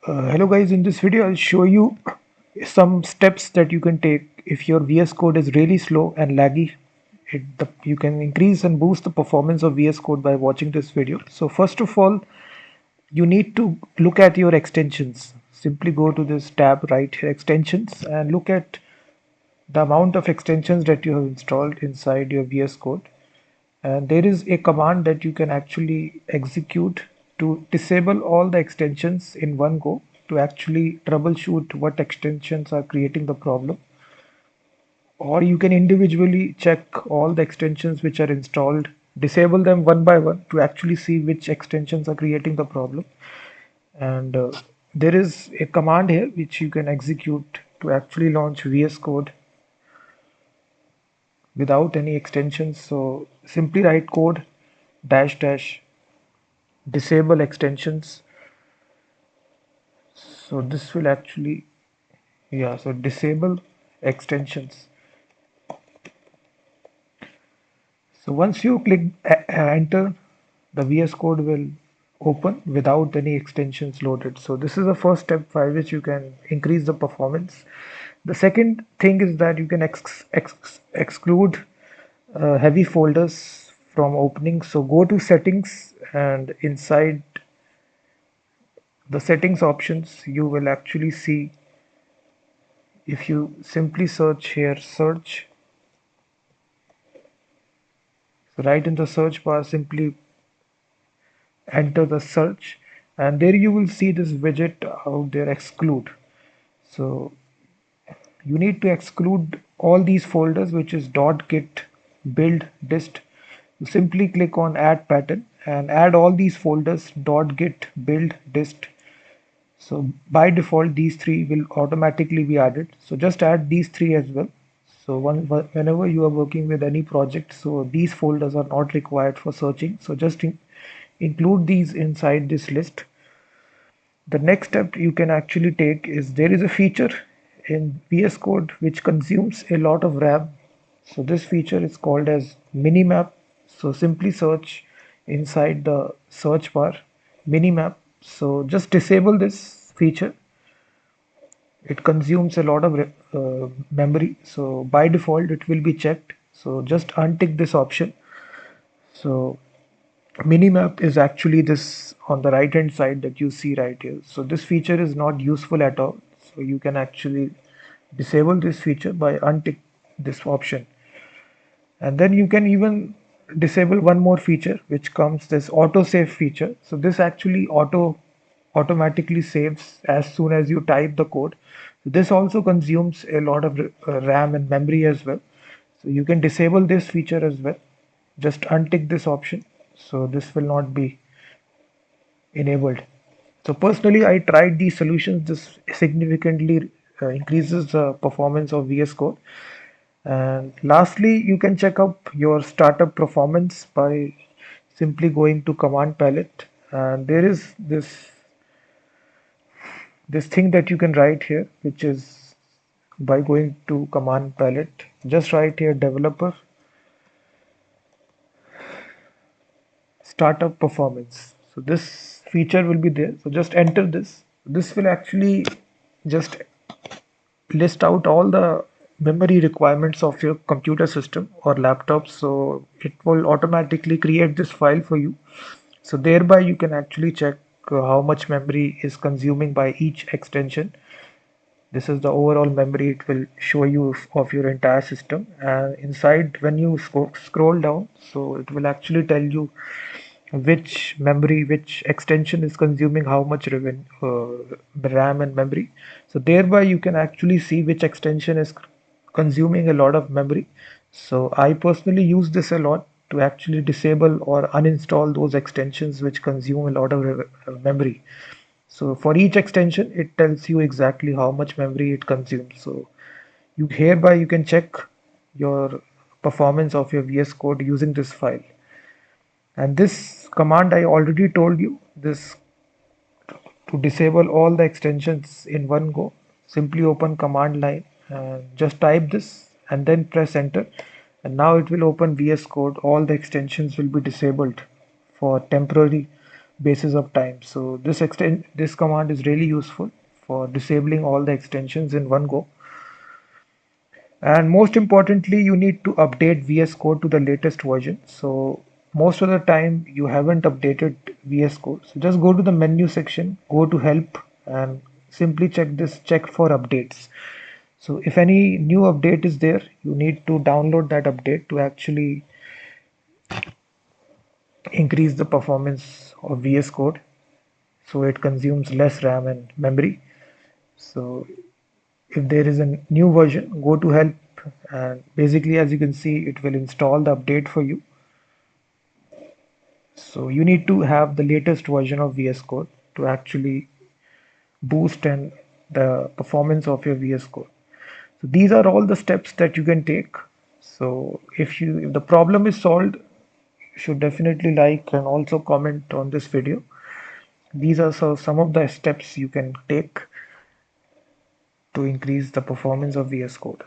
Hello guys, in this video I'll show you some steps that you can take if your VS Code is really slow and laggy. You can increase and boost the performance of VS Code by watching this video. So first of all, you need to look at your extensions. Simply go to this tab right here, extensions, and look at the amount of extensions that you have installed inside your VS Code. And there is a command that you can actually execute to disable all the extensions in one go to actually troubleshoot what extensions are creating the problem. Or you can individually check all the extensions which are installed, disable them one by one to actually see which extensions are creating the problem. And there is a command here which you can execute to actually launch VS Code without any extensions. So simply write code dash dash disable extensions. So this will actually, yeah, so disable extensions. So once you click enter, the VS Code will open without any extensions loaded. So this is the first step by which you can increase the performance. The second thing is that you can exclude heavy folders from opening. So go to settings, and inside the settings options you will actually see, if you simply search here, search. So right in the search bar, simply enter the search, and there you will see this widget out there, exclude. So you need to exclude all these folders, which is .git, build, dist. You simply click on add pattern and add all these folders, .git, build, dist. So by default these three will automatically be added, so just add these three as well. So whenever you are working with any project, so these folders are not required for searching, so just include these inside this list. The next step you can actually take is, there is a feature in VS Code which consumes a lot of RAM. So this feature is called as minimap. So simply search inside the search bar minimap. So just disable this feature. It consumes a lot of memory. So by default it will be checked. So just untick this option. So minimap is actually this on the right hand side that you see right here. So this feature is not useful at all. So you can actually disable this feature by untick this option. And then you can even disable one more feature which comes, this auto save feature. So this actually automatically saves as soon as you type the code. This also consumes a lot of RAM and memory as well. So you can disable this feature as well. Just untick this option. So this will not be enabled. So personally, I tried these solutions. This significantly increases the performance of VS Code. And lastly, you can check out your startup performance by simply going to command palette. And there is this thing that you can write here, which is by going to command palette. Just write here developer startup performance. So this feature will be there. So just enter this. This will actually just list out all the memory requirements of your computer system or laptop. So it will automatically create this file for you. So thereby you can actually check how much memory is consuming by each extension. This is the overall memory it will show you of your entire system. And inside, when you scroll down, so it will actually tell you which memory, which extension is consuming how much RAM and memory. So thereby you can actually see which extension is consuming a lot of memory. So I personally use this a lot to actually disable or uninstall those extensions which consume a lot of memory. So for each extension, it tells you exactly how much memory it consumes. So you hereby you can check your performance of your VS Code using this file. And this command I already told you, this to disable all the extensions in one go. Simply open command line and just type this and then press enter. And now it will open VS Code. All the extensions will be disabled for temporary basis of time. So this command is really useful for disabling all the extensions in one go. And most importantly, you need to update VS Code to the latest version. So most of the time you haven't updated VS Code. So just go to the menu section, go to help, and simply check for updates. So if any new update is there, you need to download that update to actually increase the performance of VS Code so it consumes less RAM and memory. So if there is a new version, go to help, and basically, as you can see, it will install the update for you. So you need to have the latest version of VS Code to actually boost and the performance of your VS Code. So these are all the steps that you can take. So if the problem is solved, you should definitely like and also comment on this video. These are some of the steps you can take to increase the performance of VS Code.